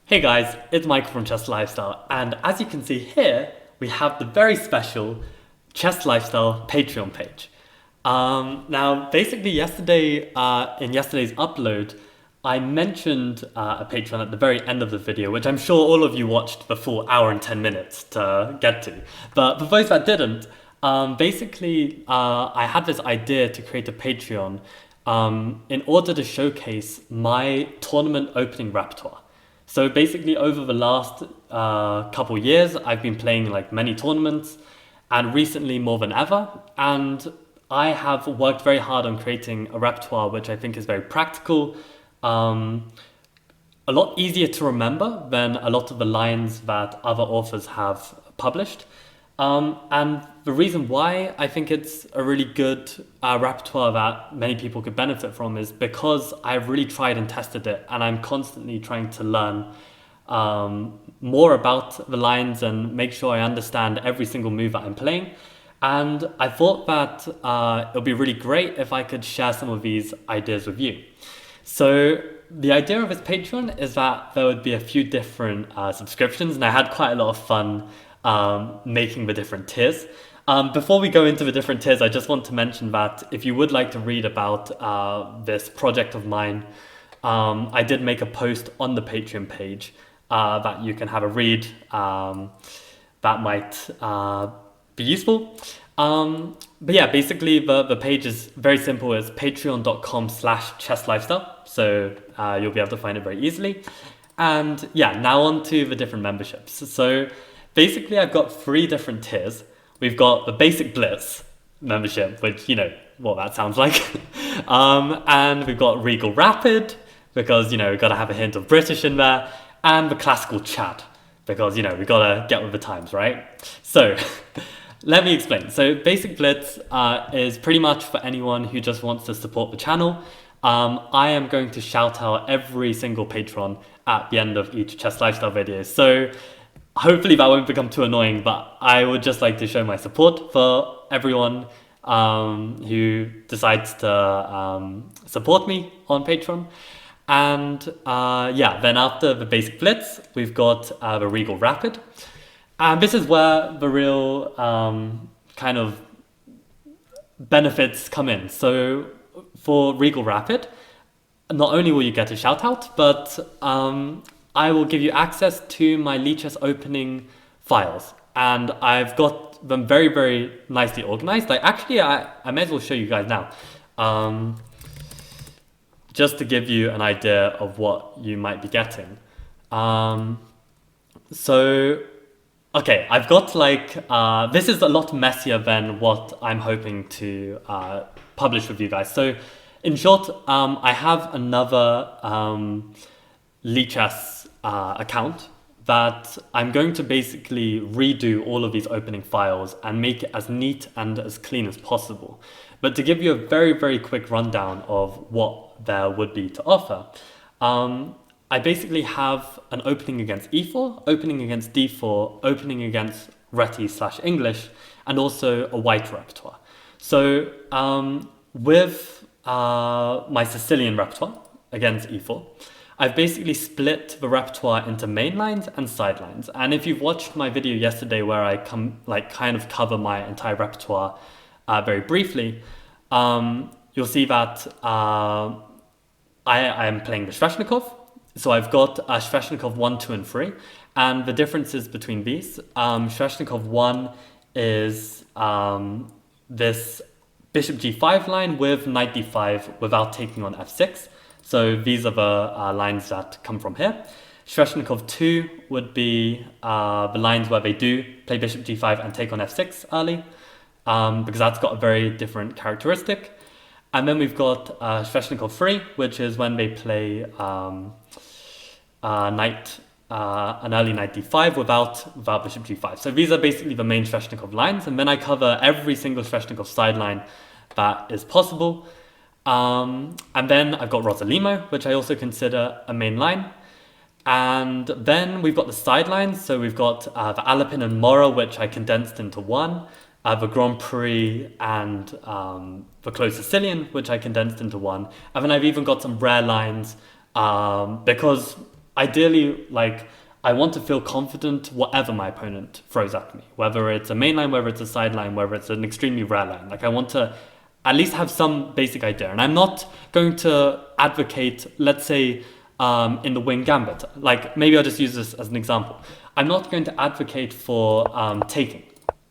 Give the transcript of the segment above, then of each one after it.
Hey guys, it's Michael from Chess Lifestyle, and as you can see here, we have the very special Chess Lifestyle Patreon page. Now, basically, in yesterday's upload, I mentioned a Patreon at the very end of the video, which I'm sure all of you watched the full hour and 10 minutes to get to. But for those that didn't, I had this idea to create a Patreon in order to showcase my tournament opening repertoire. So basically, over the last couple years, I've been playing like many tournaments, and recently more than ever. And I have worked very hard on creating a repertoire which I think is very practical, a lot easier to remember than a lot of the lines that other authors have published. And the reason why I think it's a really good repertoire that many people could benefit from is because I've really tried and tested it, and I'm constantly trying to learn more about the lines and make sure I understand every single move that I'm playing. And I thought that it would be really great if I could share some of these ideas with you. So the idea of this Patreon is that there would be a few different subscriptions, and I had quite a lot of fun making the different tiers. Before we go into the different tiers, I just want to mention that if you would like to read about this project of mine, I did make a post on the Patreon page that you can have a read that might be useful. But yeah, basically the page is very simple. It's patreon.com/chesslifestyle. So you'll be able to find it very easily. And yeah, now on to the different memberships. So basically, I've got three different tiers. We've got the basic Blitz membership, which, you know, what that sounds like. And we've got Regal Rapid, because, you know, we've got to have a hint of British in there. And the classical Chad, because, you know, we've got to get with the times, right? So let me explain. So basic Blitz is pretty much for anyone who just wants to support the channel. I am going to shout out every single patron at the end of each Chess Lifestyle video. So hopefully that won't become too annoying, but I would just like to show my support for everyone who decides to support me on Patreon. And yeah, then after the basic Blitz, we've got the Regal Rapid. And this is where the real kind of benefits come in. So for Regal Rapid, not only will you get a shout out, but I will give you access to my Lichess opening files, and I've got them very, very nicely organized. Like, actually, I may as well show you guys now, just to give you an idea of what you might be getting. So, okay, I've got like, this is a lot messier than what I'm hoping to publish with you guys. So, in short, I have another Lichess account that I'm going to basically redo all of these opening files and make it as neat and as clean as possible. But to give you a very, very quick rundown of what there would be to offer, I basically have an opening against e4, opening against d4, opening against Reti/English, and also a white repertoire. So with my Sicilian repertoire against e4, I've basically split the repertoire into main lines and side lines. And if you've watched my video yesterday where I kind of cover my entire repertoire very briefly, you'll see that I am playing the Sveshnikov. So I've got Sveshnikov 1, 2, and 3. And the differences between these, Sveshnikov 1 is this bishop g5 line with knight d5 without taking on f6. So these are the lines that come from here. Sveshnikov 2 would be the lines where they do play bishop g5 and take on f6 early, because that's got a very different characteristic. And then we've got Sveshnikov 3, which is when they play an early knight d5 without bishop g5. So these are basically the main Sveshnikov lines, and then I cover every single Sveshnikov side line that is possible. And then I've got Rossolimo, which I also consider a main line. And then we've got the sidelines. So we've got the Alapin and Mora, which I condensed into one. The Grand Prix and the Close Sicilian, which I condensed into one. And then I've even got some rare lines because ideally, like, I want to feel confident whatever my opponent throws at me, whether it's a main line, whether it's a side line, whether it's an extremely rare line. Like, I want to at least have some basic idea. And I'm not going to advocate, let's say, in the wing gambit. Like, maybe I'll just use this as an example. I'm not going to advocate for taking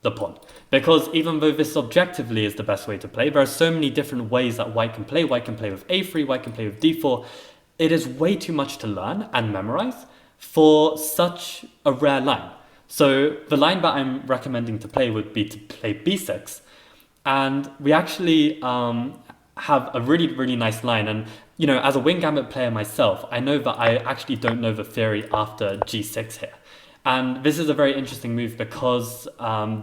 the pawn, because even though this objectively is the best way to play, there are so many different ways that white can play. White can play with a3, white can play with d4. It is way too much to learn and memorize for such a rare line. So the line that I'm recommending to play would be to play b6. And we actually have a really, really nice line. And, you know, as a wing gambit player myself, I know that I actually don't know the theory after g6 here. And this is a very interesting move because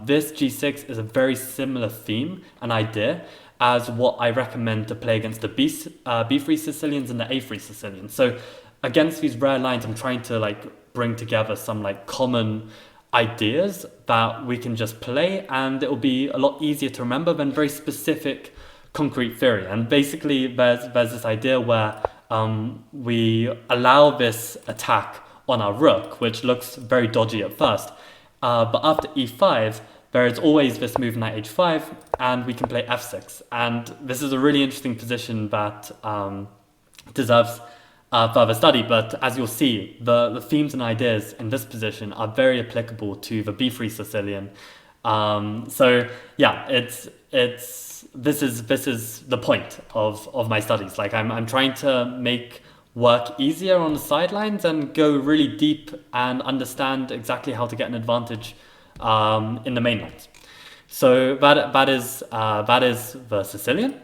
this g6 is a very similar theme and idea as what I recommend to play against the b3 Sicilians and the a3 Sicilians. So against these rare lines, I'm trying to like bring together some like common ideas that we can just play, and it will be a lot easier to remember than very specific concrete theory. And basically there's this idea where we allow this attack on our rook, which looks very dodgy at first, but after e5 there is always this move knight h5, and we can play f6. And this is a really interesting position that deserves further study, but as you'll see, the themes and ideas in this position are very applicable to the b3 Sicilian. So yeah, this is the point of my studies. Like, I'm trying to make work easier on the sidelines and go really deep and understand exactly how to get an advantage in the main lines. So that is the Sicilian.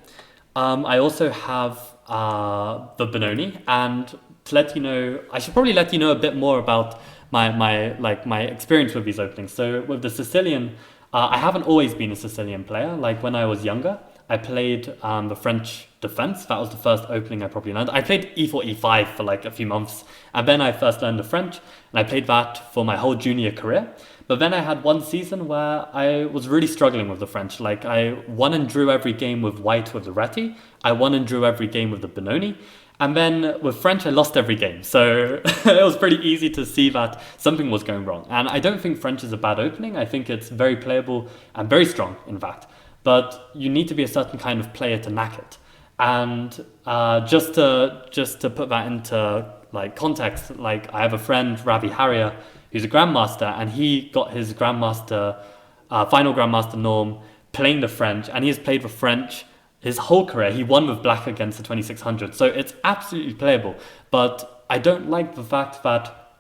I also have the Benoni, and to let you know, I should probably let you know a bit more about my experience with these openings. So with the Sicilian, I haven't always been a Sicilian player. Like, when I was younger, I played the French defense. That was the first opening I probably learned. I played e4, e5 for like a few months, and then I first learned the French, and I played that for my whole junior career. But then I had one season where I was really struggling with the French. Like, I won and drew every game with white with the Reti. I won and drew every game with the Benoni. And then with French, I lost every game. So it was pretty easy to see that something was going wrong. And I don't think French is a bad opening. I think it's very playable and very strong, in fact. But you need to be a certain kind of player to knack it. And just to put that into like context, like, I have a friend, Ravi Harrier, who's a grandmaster, and he got his grandmaster, final grandmaster norm playing the French, and he has played the French his whole career. He won with black against the 2600, so it's absolutely playable. But I don't like the fact that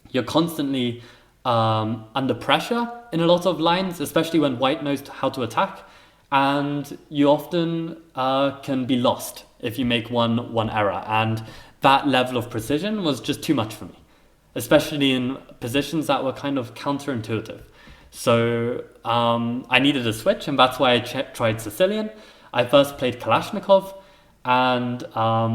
you're constantly under pressure in a lot of lines, especially when white knows how to attack, and you often can be lost if you make one error. And that level of precision was just too much for me, especially in positions that were kind of counterintuitive. So I needed a switch, and that's why I tried Sicilian. I first played Kalashnikov and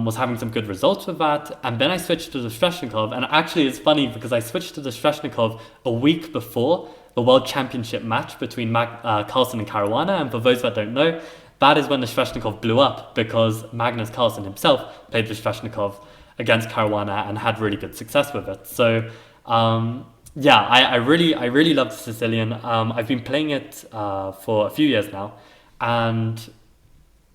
was having some good results with that. And then I switched to the Sveshnikov. And actually, it's funny because I switched to the Sveshnikov a week before the World Championship match between Carlsen and Caruana. And for those that don't know, that is when the Sveshnikov blew up, because Magnus Carlsen himself played the Sveshnikov against Caruana and had really good success with it. So yeah, I really love the Sicilian. I've been playing it for a few years now, and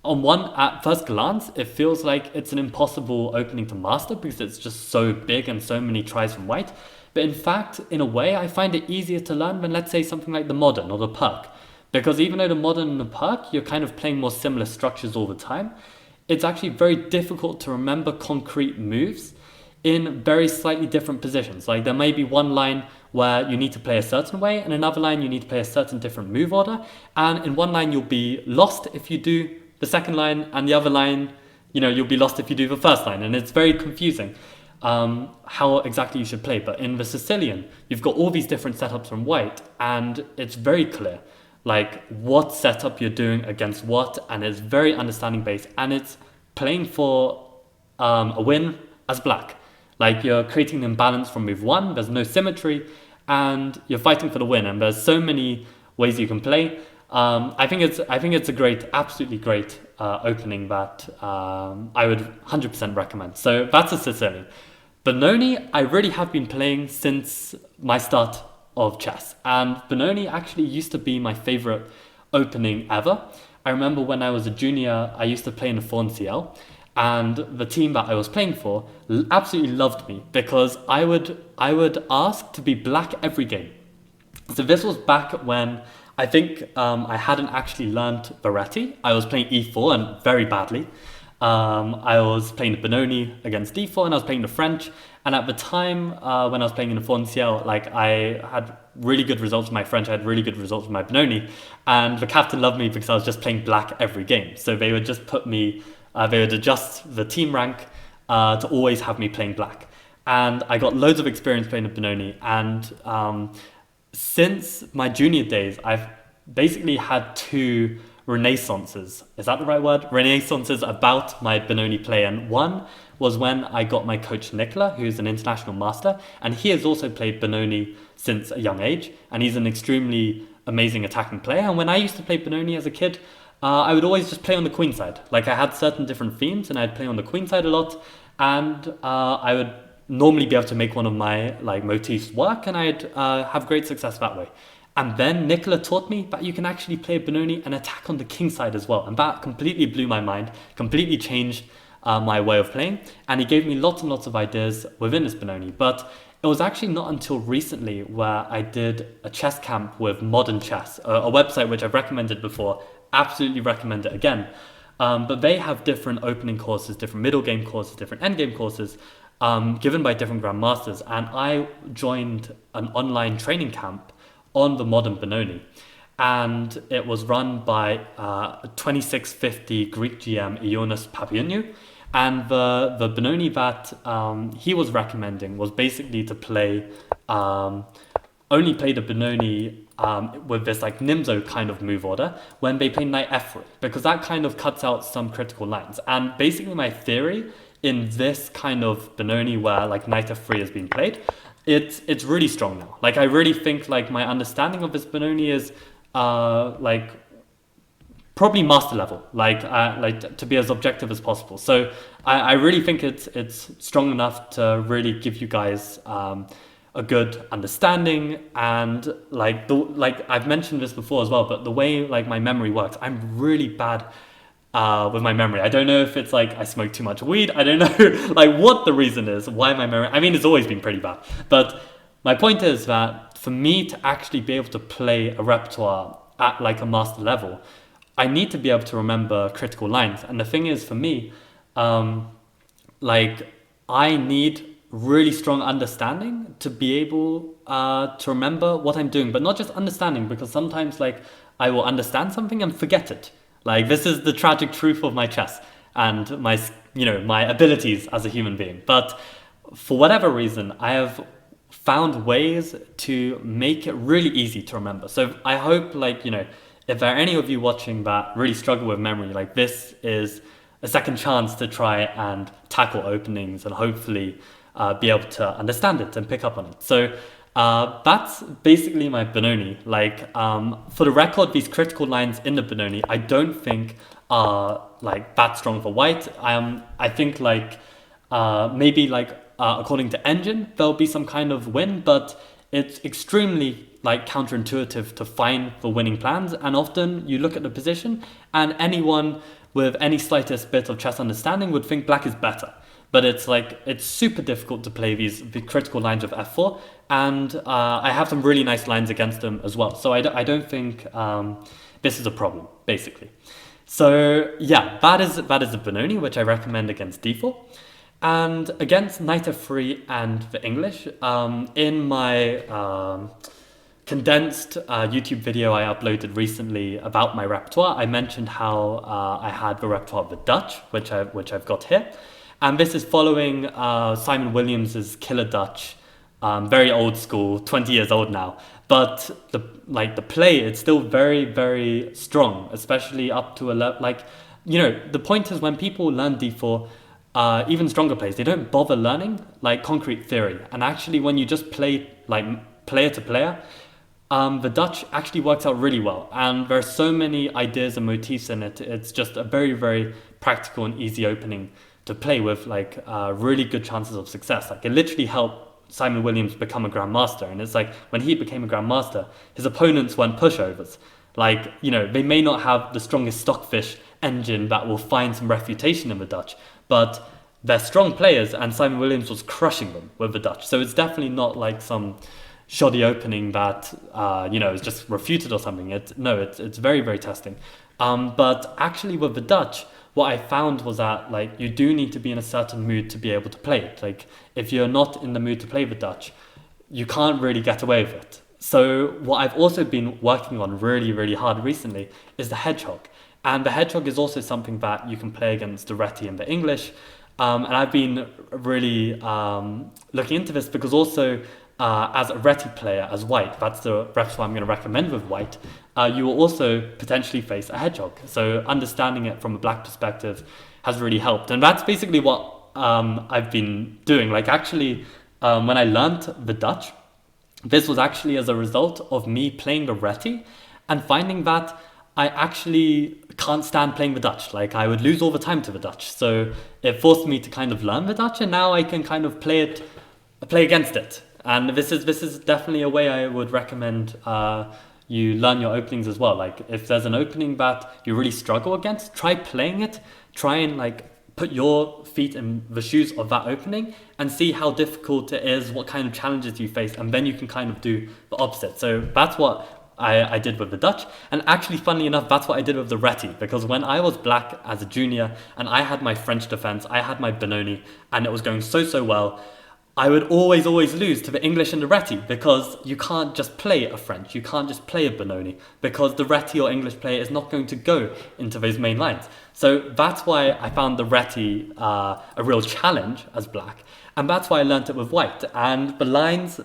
at first glance, it feels like it's an impossible opening to master because it's just so big and so many tries from white. But in fact, in a way, I find it easier to learn than, let's say, something like the Modern or the Perk. Because even though the Modern and the Perk, you're kind of playing more similar structures all the time, it's actually very difficult to remember concrete moves in very slightly different positions. Like, there may be one line where you need to play a certain way, and another line you need to play a certain different move order. And in one line, you'll be lost if you do the second line, and the other line, you'll be lost if you do the first line. And it's very confusing how exactly you should play. But in the Sicilian, you've got all these different setups from white, and it's very clear, like, what setup you're doing against what, and it's very understanding based, and it's playing for a win as black. Like, you're creating an imbalance from move one, there's no symmetry, and you're fighting for the win, and there's so many ways you can play. I think it's a absolutely great opening that I would 100% recommend. So that's a Sicilian. Benoni, I really have been playing since my start of chess. And Benoni actually used to be my favorite opening ever. I remember when I was a junior, I used to play in the Fawn CL, and the team that I was playing for absolutely loved me because I would ask to be black every game. So this was back when I think I hadn't actually learned Baretti. I was playing e4 and very badly. I was playing the Benoni against d4 and I was playing the French. And at the time when I was playing in the Fawn CL, like I had really good results with my French, I had really good results with my Benoni. And the captain loved me because I was just playing black every game. So they would just put me, they would adjust the team rank to always have me playing black. And I got loads of experience playing the Benoni. And since my junior days, I've basically had two renaissances. Is that the right word? Renaissances about my Benoni play. And one was when I got my coach Nicola, who's an international master, and he has also played Benoni since a young age, and he's an extremely amazing attacking player. And when I used to play Benoni as a kid, I would always just play on the queen side. Like I had certain different themes, and I'd play on the queen side a lot, and I would normally be able to make one of my like motifs work, and I'd have great success that way. And then Nicola taught me that you can actually play Benoni and attack on the king side as well. And that completely blew my mind, completely changed my way of playing. And he gave me lots and lots of ideas within this Benoni. But it was actually not until recently where I did a chess camp with Modern Chess, a website which I've recommended before, absolutely recommend it again. But they have different opening courses, different middle game courses, different end game courses, given by different grandmasters. And I joined an online training camp on the modern Benoni, and it was run by 2650 Greek GM Ioannis Papioniou, and the Benoni that he was recommending was basically to play only play the Benoni with this like Nimzo kind of move order when they play knight f3, because that kind of cuts out some critical lines. And basically my theory in this kind of Benoni where like knight f3 has been played, it's really strong now. Like I really think like my understanding of this Benoni is like probably master level, like to be as objective as possible. So I really think it's strong enough to really give you guys a good understanding. And like I've mentioned this before as well, but the way like my memory works, I'm really bad with my memory. I don't know if it's like I smoke too much weed. I don't know like what the reason is why my memory, I mean, it's always been pretty bad. But my point is that for me to actually be able to play a repertoire at like a master level, I need to be able to remember critical lines. And the thing is for me, like I need really strong understanding to be able to remember what I'm doing, but not just understanding, because sometimes like I will understand something and forget it. Like this is the tragic truth of my chess and my, you know, my abilities as a human being. But for whatever reason, I have found ways to make it really easy to remember. So I hope like, you know, if there are any of you watching that really struggle with memory, like this is a second chance to try and tackle openings and hopefully be able to understand it and pick up on it. So that's basically my Benoni. Like for the record, these critical lines in the Benoni, I don't think are like that strong for white. I think like maybe like according to Engine, there'll be some kind of win, but it's extremely like counterintuitive to find the winning plans. And often you look at the position and anyone with any slightest bit of chess understanding would think black is better. But it's like, it's super difficult to play the critical lines of f4. And I have some really nice lines against them as well. So I don't think this is a problem, basically. So yeah, that is the Benoni, which I recommend against d4. And against knight f3 and the English, in my condensed YouTube video I uploaded recently about my repertoire, I mentioned how I had the repertoire of the Dutch, which I've got here. And this is following Simon Williams's Killer Dutch, very old school, 20 years old now. But the play, it's still very, very strong, especially up to a level. Like, you know, the point is when people learn d4, even stronger players, they don't bother learning like concrete theory. And actually, when you just play like player to player, the Dutch actually works out really well. And there are so many ideas and motifs in it. It's just a very, very practical and easy opening to play with like really good chances of success. Like it literally helped Simon Williams become a grandmaster. And it's like when he became a grandmaster, his opponents weren't pushovers. Like, you know, they may not have the strongest stockfish engine that will find some refutation in the Dutch, but they're strong players, and Simon Williams was crushing them with the Dutch. So it's definitely not like some shoddy opening that you know, is just refuted or something. It's very, very testing. But actually with the Dutch, what I found was that like you do need to be in a certain mood to be able to play it. Like if you're not in the mood to play the Dutch, you can't really get away with it. So what I've also been working on really, really hard recently is the hedgehog. And the hedgehog is also something that you can play against the Reti and the English. And I've been really looking into this because also as a Reti player, as white, that's the repertoire I'm going to recommend with white, you will also potentially face a hedgehog. So understanding it from a black perspective has really helped. And that's basically what I've been doing. Like actually, when I learned the Dutch, this was actually as a result of me playing the Reti and finding that I actually can't stand playing the Dutch. Like I would lose all the time to the Dutch. So it forced me to kind of learn the Dutch, and now I can kind of play against it. And this is definitely a way I would recommend you learn your openings as well. Like if there's an opening that you really struggle against, try playing it. Try and like put your feet in the shoes of that opening and see how difficult it is, what kind of challenges you face, and then you can kind of do the opposite. So that's what I did with the Dutch, and actually funnily enough that's what I did with the Reti, because when I was black as a junior and I had my French defense, I had my Benoni, and it was going so well, I would always lose to the English and the Reti, because you can't just play a French, you can't just play a Benoni, because the Reti or English player is not going to go into those main lines. So that's why I found the Reti a real challenge as black, and that's why I learnt it with white. And the lines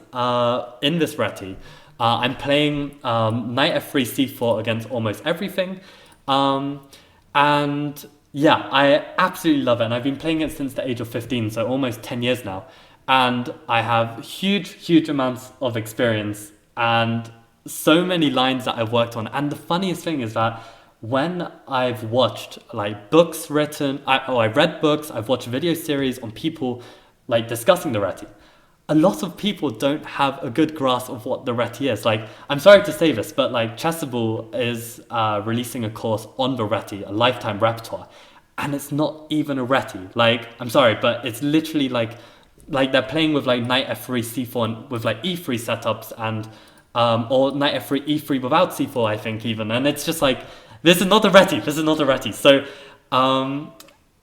in this Reti, I'm playing knight f3 c4 against almost everything, and yeah, I absolutely love it, and I've been playing it since the age of 15, so almost 10 years now. And I have huge amounts of experience and so many lines that I've worked on. And the funniest thing is that when I've watched like books written, I read books, I've watched video series on people like discussing the Reti, a lot of people don't have a good grasp of what the Reti is. Like, I'm sorry to say this, but like Chessable is releasing a course on the Reti, a lifetime repertoire, and it's not even a Reti. Like, I'm sorry, but it's literally like they're playing with like knight f3 c4 and with like e3 setups, and or knight f3 e3 without c4, I think, even. And it's just like, this is not a Reti. So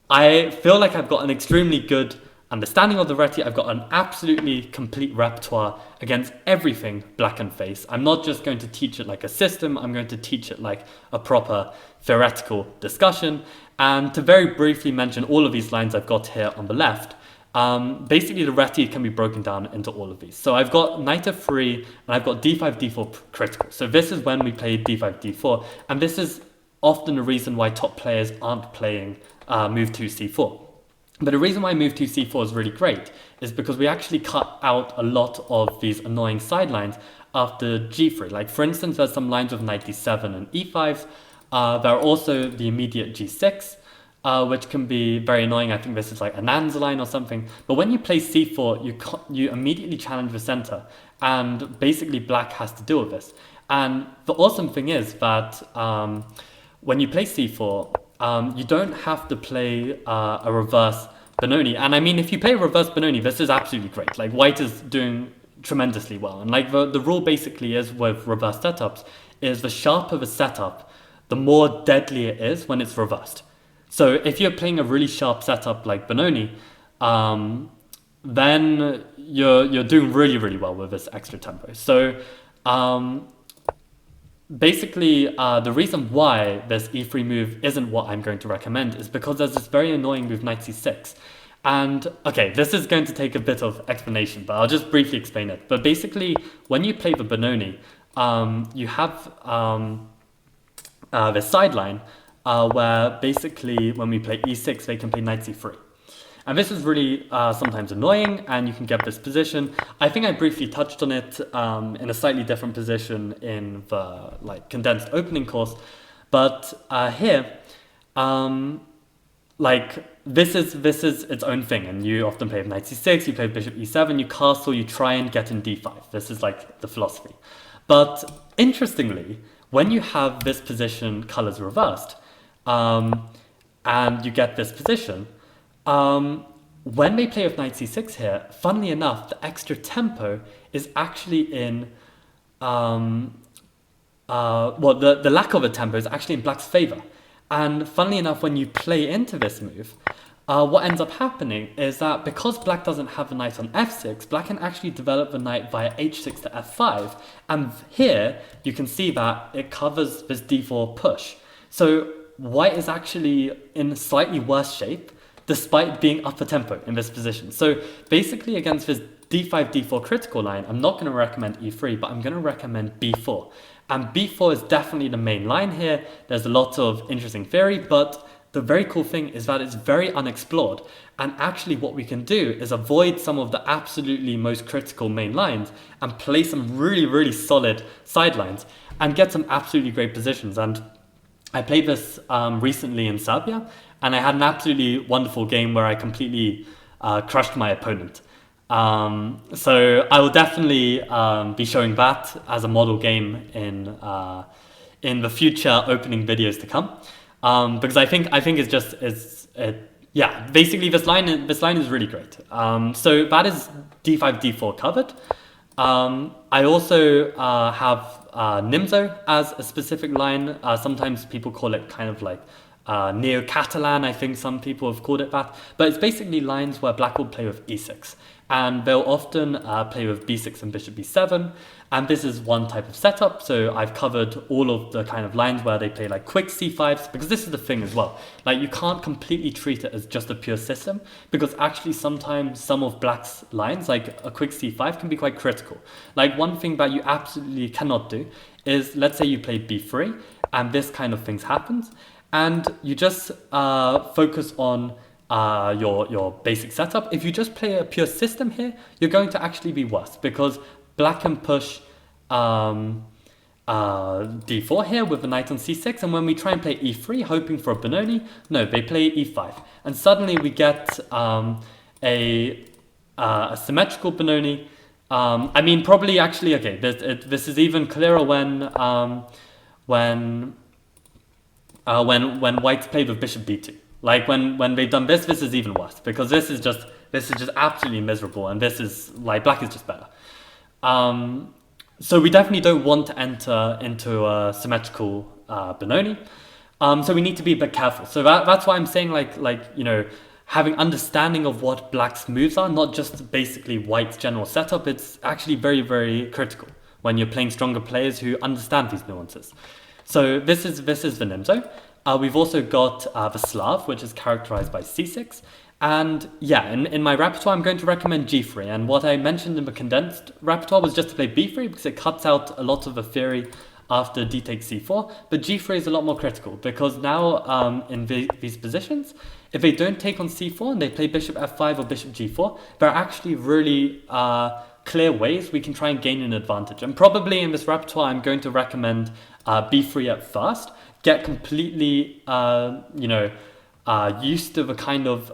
I feel like I've got an extremely good understanding of the Reti. I've got an absolutely complete repertoire against everything black and face. I'm not just going to teach it like a system, I'm going to teach it like a proper theoretical discussion. And to very briefly mention all of these lines I've got here on the left, basically the Reti can be broken down into all of these. So I've got knight f3 and I've got d5 d4 critical. So this is when we play d5 d4, and this is often a reason why top players aren't playing move 2 c4. But the reason why move 2 c4 is really great is because we actually cut out a lot of these annoying sidelines after g3. Like for instance, there's some lines with knight d7 and e5. There are also the immediate g6, which can be very annoying. I think this is like Anand's line or something. But when you play c4, you immediately challenge the center, and basically black has to deal with this. And the awesome thing is that when you play c4, you don't have to play a reverse Benoni. And I mean, if you play a reverse Benoni, this is absolutely great. Like white is doing tremendously well. And like the rule basically is with reverse setups is the sharper the setup, the more deadly it is when it's reversed. So if you're playing a really sharp setup like Benoni, then you're doing really well with this extra tempo. So basically, the reason why this e3 move isn't what I'm going to recommend is because there's this very annoying move knight c6. And okay, this is going to take a bit of explanation, but I'll just briefly explain it. But basically, when you play the Benoni, you have this sideline where basically when we play e6, they can play knight c3. And this is really sometimes annoying, and you can get this position. I think I briefly touched on it in a slightly different position in the condensed opening course. But here, like this is its own thing, and you often play with knight c6, you play with bishop e7, you castle, you try and get in d5. This is like the philosophy. But interestingly, when you have this position colors reversed, and you get this position, when they play with knight c6 here, funnily enough, the extra tempo is actually in the lack of a tempo is actually in black's favor. And funnily enough, when you play into this move, what ends up happening is that because black doesn't have a knight on f6, black can actually develop the knight via h6 to f5. And here, you can see that it covers this d4 push. So white is actually in slightly worse shape, despite being upper tempo in this position. So basically against this d5, d4 critical line, I'm not going to recommend e3, but I'm going to recommend b4. And b4 is definitely the main line here. There's a lot of interesting theory, but the very cool thing is that it's very unexplored. And actually what we can do is avoid some of the absolutely most critical main lines and play some really, really solid sidelines and get some absolutely great positions. And I played this recently in Serbia, and I had an absolutely wonderful game where I completely crushed my opponent. So I will definitely be showing that as a model game in the future opening videos to come, because I think yeah, basically this line is really great. So that is d5 d4 covered. I also have Nimzo as a specific line. Sometimes people call it kind of like Neo-Catalan, I think some people have called it that. But it's basically lines where black will play with e6. And they'll often play with b6 and bishop b7. And this is one type of setup. So I've covered all of the kind of lines where they play like quick c5s, because this is the thing as well. Like you can't completely treat it as just a pure system, because actually sometimes some of black's lines, like a quick c5, can be quite critical. Like one thing that you absolutely cannot do is, let's say you play b3 and this kind of things happens, and you just focus on your basic setup. If you just play a pure system here, you're going to actually be worse, because black can push d4 here with the knight on c6, and when we try and play e3 hoping for a Benoni, no, they play e5, and suddenly we get a symmetrical Benoni. I mean, probably actually, okay, this is even clearer when white's played with bishop b2. Like when they've done this is even worse, because this is just absolutely miserable, and this is like black is just better. So we definitely don't want to enter into a symmetrical Benoni. So we need to be a bit careful. So that's why I'm saying like you know, having understanding of what black's moves are, not just basically white's general setup. It's actually very, very critical when you're playing stronger players who understand these nuances. So this is the Nimzo. We've also got the Slav, which is characterized by c6. And yeah, in my repertoire, I'm going to recommend g3. And what I mentioned in the condensed repertoire was just to play b3, because it cuts out a lot of the theory after d takes c4. But g3 is a lot more critical, because now in these positions, if they don't take on c4 and they play bishop f5 or bishop g4, there are actually really clear ways we can try and gain an advantage. And probably in this repertoire, I'm going to recommend b3 at first. Get completely, used to the kind of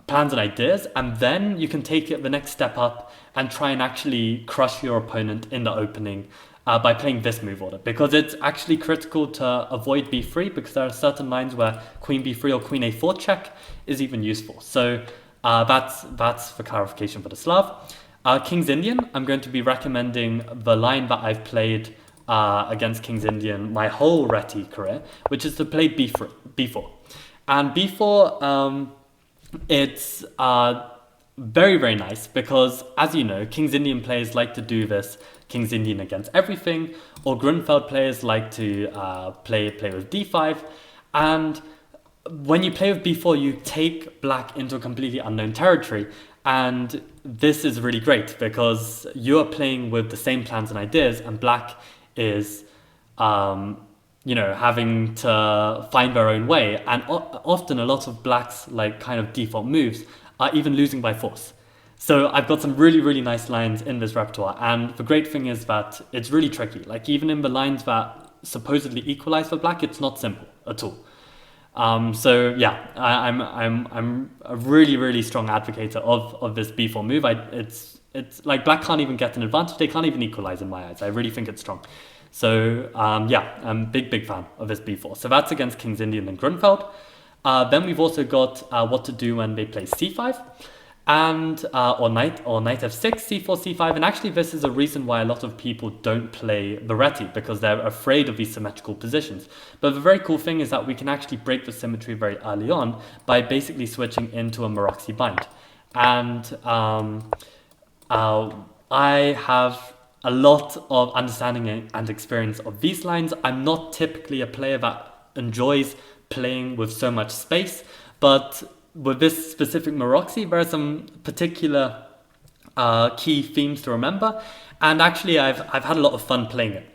plans and ideas, and then you can take it the next step up and try and actually crush your opponent in the opening by playing this move order, because it's actually critical to avoid b3, because there are certain lines where queen b3 or queen a4 check is even useful. So that's the clarification for the Slav. King's Indian, I'm going to be recommending the line that I've played against King's Indian my whole Reti career, which is to play b4. And b4, it's very, very nice, because as you know, King's Indian players like to do this King's Indian against everything, or Grunfeld players like to play with d5. And when you play with b4, you take black into a completely unknown territory. And this is really great, because you are playing with the same plans and ideas, and black is having to find their own way, and often a lot of black's like kind of default moves are even losing by force. So I've got some really, really nice lines in this repertoire, and the great thing is that it's really tricky. Like even in the lines that supposedly equalize for black, it's not simple at all. So yeah, I'm a really really strong advocate of this b4 move. It's like black can't even get an advantage. They can't even equalize in my eyes. I really think it's strong. So yeah, I'm a big fan of this b4. So that's against King's Indian and Grunfeld. Then we've also got what to do when they play c5. And or knight f6, c4, c5, and actually this is a reason why a lot of people don't play the reti, because they're afraid of these symmetrical positions. But the very cool thing is that we can actually break the symmetry very early on by basically switching into a Maroczy bind. And I have a lot of understanding and experience of these lines. I'm not typically a player that enjoys playing with so much space, but with this specific Maroczy, there are some particular key themes to remember, and actually I've had a lot of fun playing it.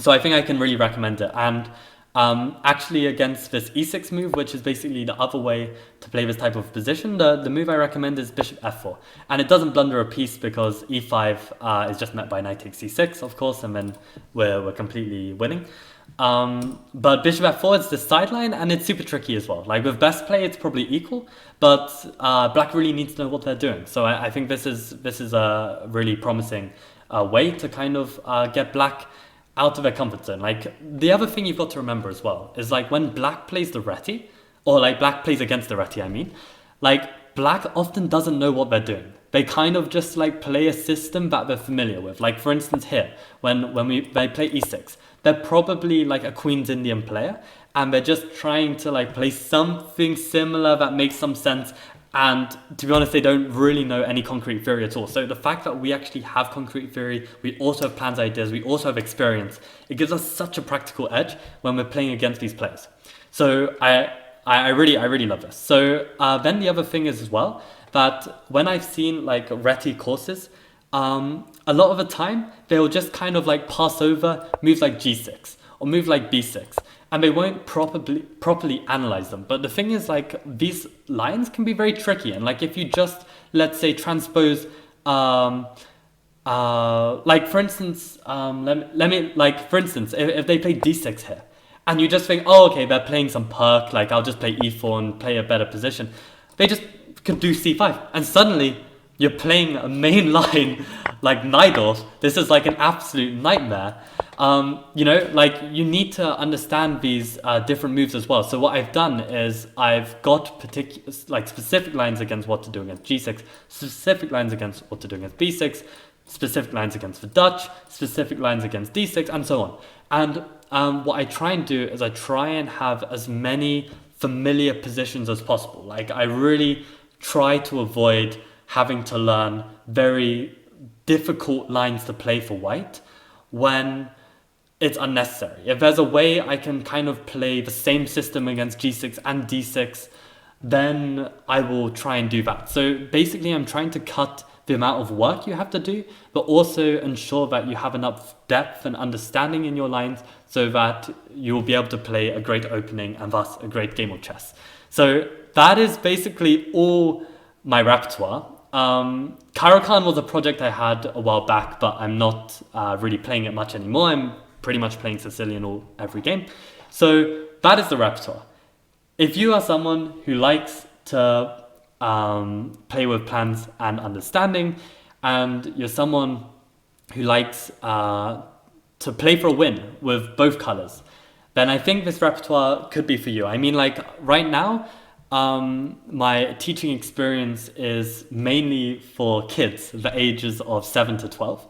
So I think I can really recommend it. And actually against this e6 move, which is basically the other way to play this type of position, the move I recommend is bishop f4. And it doesn't blunder a piece because e5 is just met by knight takes c6, of course, and then we're completely winning. But bishop f4 is the sideline, and it's super tricky as well. Like with best play, it's probably equal, but black really needs to know what they're doing. So I think this is a really promising way to kind of get black out of their comfort zone. Like the other thing you've got to remember as well is like when black plays the reti, or like black plays against the reti, I mean, like black often doesn't know what they're doing. They kind of just like play a system that they're familiar with. Like for instance here, when they play e6, they're probably like a Queen's Indian player, and they're just trying to like play something similar that makes some sense. And to be honest, they don't really know any concrete theory at all. So the fact that we actually have concrete theory, we also have plans, ideas, we also have experience, it gives us such a practical edge when we're playing against these players. So I really love this. So then the other thing is as well, that when I've seen like reti courses, a lot of the time they'll just kind of like pass over moves like g6 or move like b6, and they won't properly analyze them. But the thing is, like, these lines can be very tricky, and like if you just, let's say, transpose like for instance, let me like for instance, if they play d6 here, and you just think, oh okay, they're playing some perk, like I'll just play e4 and play a better position, they just could do c5, and suddenly you're playing a main line like Najdorf. This is like an absolute nightmare. You know, like you need to understand these different moves as well. So what I've done is I've got particular, like specific lines against what to do against g6, specific lines against what to do against b6, specific lines against the Dutch, specific lines against d6, and so on. And what I try and do is I try and have as many familiar positions as possible. Like I really try to avoid having to learn very difficult lines to play for white when it's unnecessary. If there's a way I can kind of play the same system against g6 and d6, then I will try and do that. So basically I'm trying to cut the amount of work you have to do, but also ensure that you have enough depth and understanding in your lines so that you'll be able to play a great opening and thus a great game of chess. So that is basically all my repertoire. Caro-Kann was a project I had a while back, but I'm not really playing it much anymore. I'm pretty much playing Sicilian every game. So that is the repertoire. If you are someone who likes to play with plans and understanding, and you're someone who likes to play for a win with both colors, then I think this repertoire could be for you. I mean, like right now, my teaching experience is mainly for kids, the ages of 7 to 12.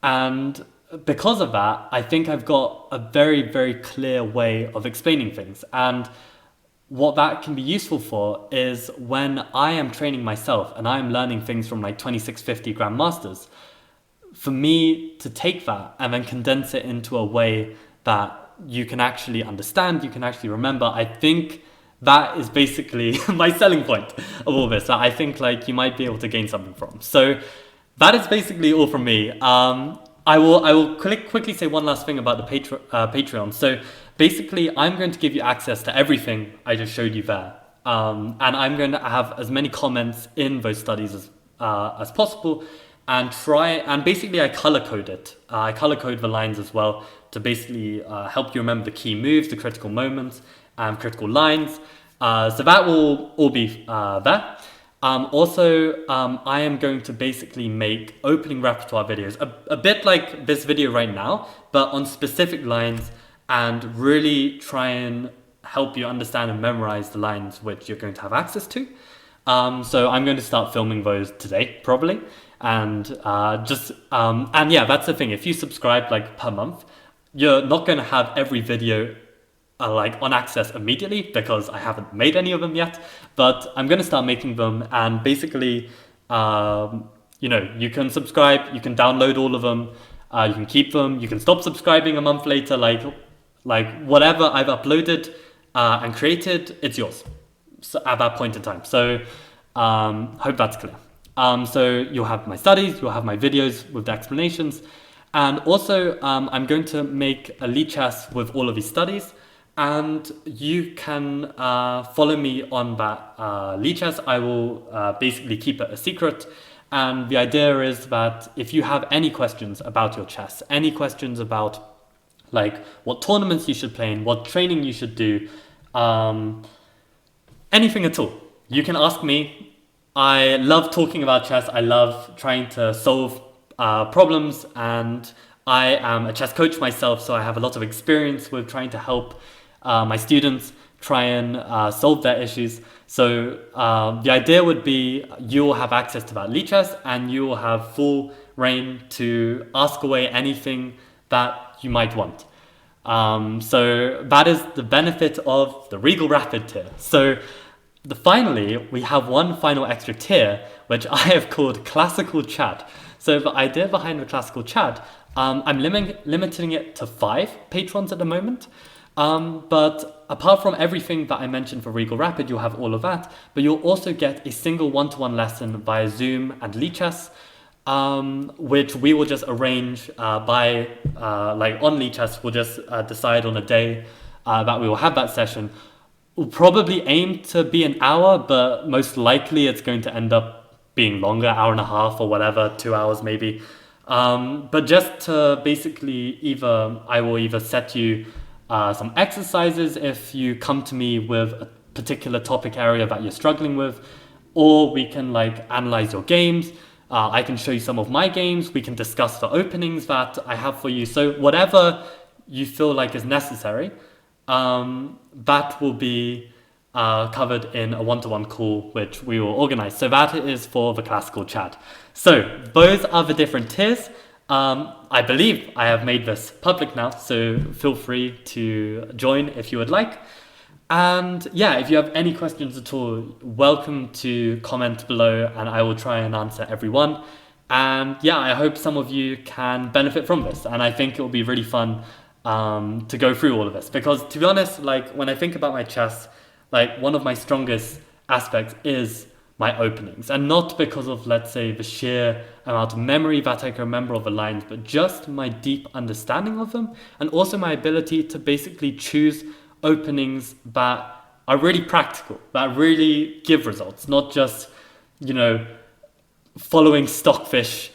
And because of that, I think I've got a very, very clear way of explaining things. And what that can be useful for is when I am training myself and I'm learning things from like 2650 Grandmasters, for me to take that and then condense it into a way that you can actually understand, you can actually remember, I think that is basically my selling point of all this, that I think like you might be able to gain something from. So that is basically all from me. I will quickly say one last thing about the Patreon. So basically, I'm going to give you access to everything I just showed you there. And I'm going to have as many comments in those studies as possible, and basically I color code it. I color code the lines as well to basically help you remember the key moves, the critical moments, and critical lines. So that will all be there. I am going to basically make opening repertoire videos, a bit like this video right now, but on specific lines, and really try and help you understand and memorize the lines which you're going to have access to. So I'm going to start filming those today, probably. And yeah, that's the thing. If you subscribe like per month, you're not going to have every video like on access immediately, because I haven't made any of them yet, but I'm going to start making them. And basically, you can subscribe, you can download all of them, you can keep them, you can stop subscribing a month later, like whatever I've uploaded and created, it's yours. So at that point in time. So hope that's clear. So you'll have my studies, you'll have my videos with the explanations, and also I'm going to make a Lichess with all of these studies, and you can follow me on that Lichess. I will basically keep it a secret, and the idea is that if you have any questions about your chess, any questions about like what tournaments you should play in, what training you should do, anything at all, you can ask me. I love talking about chess. I love trying to solve problems, and I am a chess coach myself, so I have a lot of experience with trying to help my students try and solve their issues. So the idea would be you will have access to that Lichess, and you will have full reign to ask away anything that you might want. So that is the benefit of the Regal Rapid tier. So finally, we have one final extra tier, which I have called Classical Chat. So the idea behind the Classical Chat, I'm limiting it to 5 patrons at the moment. But apart from everything that I mentioned for Regal Rapid, you'll have all of that, but you'll also get a single one-to-one lesson via Zoom and Lichess, which we will just arrange on Lichess. We'll just decide on a day that we will have that session. We'll probably aim to be an hour, but most likely it's going to end up being longer, hour and a half or whatever, 2 hours maybe. But just to basically I will either set you some exercises if you come to me with a particular topic area that you're struggling with, or we can analyze your games. I can show you some of my games. We can discuss the openings that I have for you. So whatever you feel like is necessary, that will be covered in a one-to-one call, which we will organize. So that is for the Classical Chat. So those are the different tiers. I believe I have made this public now, so feel free to join if you would like. And yeah, if you have any questions at all, welcome to comment below, and I will try and answer everyone. And yeah, I hope some of you can benefit from this, and I think it will be really fun to go through all of this, because to be honest, when I think about my chess, one of my strongest aspects is my openings, and not because of, let's say, the sheer amount of memory that I can remember of the lines, but just my deep understanding of them, and also my ability to basically choose openings that are really practical, that really give results, not just, following Stockfish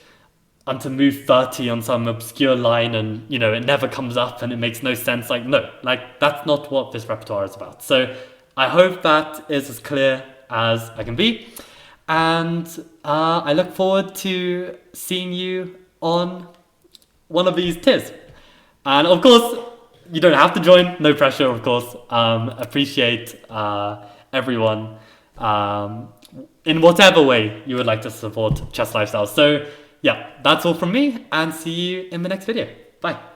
onto move 30 on some obscure line and, it never comes up and it makes no sense. That's not what this repertoire is about. So I hope that is as clear as I can be. And I look forward to seeing you on one of these tiers. And of course, you don't have to join, no pressure, of course. Appreciate everyone in whatever way you would like to support Chess Lifestyle. So yeah, that's all from me, and see you in the next video. Bye.